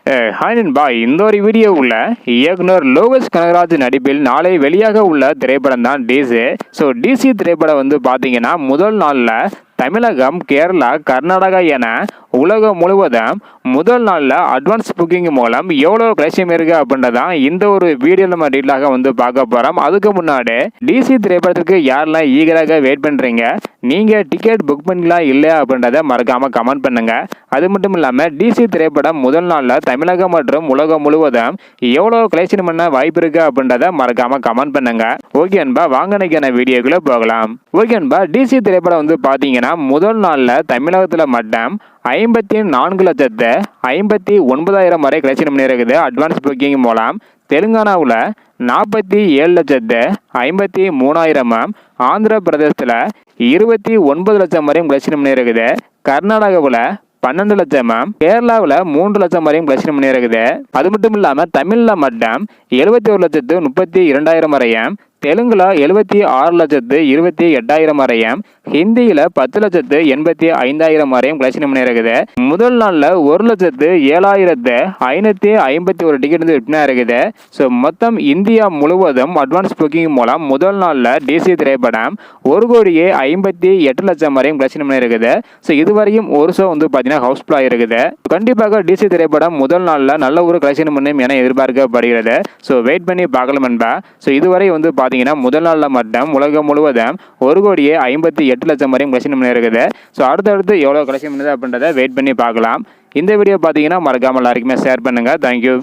Hi நண்பா, இந்த ஒரு வீடியோவில் இயக்குனர் லோகேஷ் கனகராஜ் நடிப்பில் நாளை வெளியாக உள்ள திரைப்படம் தான் டிசி. ஸோ டிசி திரைப்படம் வந்து பார்த்தீங்கன்னா முதல் நாளில் தமிழகம், கேரளா, கர்நாடகா என உலகம் முழுவதும் முதல் நாளில் அட்வான்ஸ் புக்கிங் மூலம் எவ்வளோ கலெக்ஷன் இருக்குது அப்படின்றதான் இந்த ஒரு வீடியோ நம்ம டீட்டெயிலாக வந்து பார்க்க போகிறோம். அதுக்கு முன்னாடி டிசி திரைப்படத்துக்கு யாரெல்லாம் ஈகராக வெயிட் பண்ணுறீங்க, நீங்கள் டிக்கெட் புக் பண்ணிக்கலாம் இல்லையா அப்படின்றத மறக்காமல் கமெண்ட் பண்ணுங்கள். அது மட்டும் இல்லாமல் டிசி திரைப்படம் முதல் நாளில் தமிழகம் மற்றும் உலகம் முழுவதும் எவ்வளோ கலெக்ஷன் பண்ண வாய்ப்பு இருக்குது அப்படின்றத மறக்காமல் கமெண்ட் பண்ணுங்கள். ஓகே அன்பா, வாங்க நினைக்கிற வீடியோக்குள்ளே போகலாம். ஓகே அன்பா, டிசி திரைப்படம் வந்து பார்த்தீங்கன்னா முதல் நாளில் தமிழகத்தில் மட்டும் 54,59,000 வரை கலெக்ஷன் பண்ணியிருக்குது அட்வான்ஸ் புக்கிங் மூலம். தெலுங்கானாவில் 47,53,000, ஆந்திர பிரதேசத்தில் 29 லட்சம் வரையும் கலெக்ஷன் பண்ணியிருக்குது. கர்நாடகாவில் 12 லட்சம், கேரளாவில் 3 லட்சம் வரையும் கலெக்ஷன் பண்ணியிருக்குது. அது மட்டும் இல்லாமல் தமிழில் மட்டும் 71,32,000 வரையும், தெலுங்குல 76,28,000 வரையும், ஹிந்தியில் 10,85,000 வரையும் கலெக்ஷன் பண்ணியிருக்குது. முதல் நாளில் 1,07,551 டிக்கெட் வந்து விற்பனை இருக்குது. ஸோ மொத்தம் இந்தியா முழுவதும் அட்வான்ஸ் புக்கிங் மூலம் முதல் நாளில் டிசி திரைப்படம் 1,58,00,000 வரையும் கலெக்ஷன் பண்ணியிருக்குது. ஸோ இதுவரையும் ஒரு ஷோ வந்து பார்த்தீங்கன்னா ஹவுஸ்ஃபுல்லாக இருக்குது. கண்டிப்பாக டிசி திரைப்படம் முதல் நாளில் நல்ல ஒரு கலெக்ஷன் பண்ணும் என எதிர்பார்க்கப்படுகிறது. ஸோ வெயிட் பண்ணி பார்க்கலாம் என்பா. ஸோ இதுவரை வந்து பார்த்தீங்கன்னா முதல் நாளில் மட்டும் உலகம் முழுவதும் 1,58,00,000 வரையும் கலெக்ஷன் பண்ணியிருக்குது. ஸோ அடுத்தடுத்து எவ்வளோ கலெக்ஷன் பண்ணுது அப்படின்றத வெயிட் பண்ணி பார்க்கலாம். இந்த வீடியோ பார்த்தீங்கன்னா மறக்காமல் எல்லாருக்குமே ஷேர் பண்ணுங்கள். தேங்க்யூ.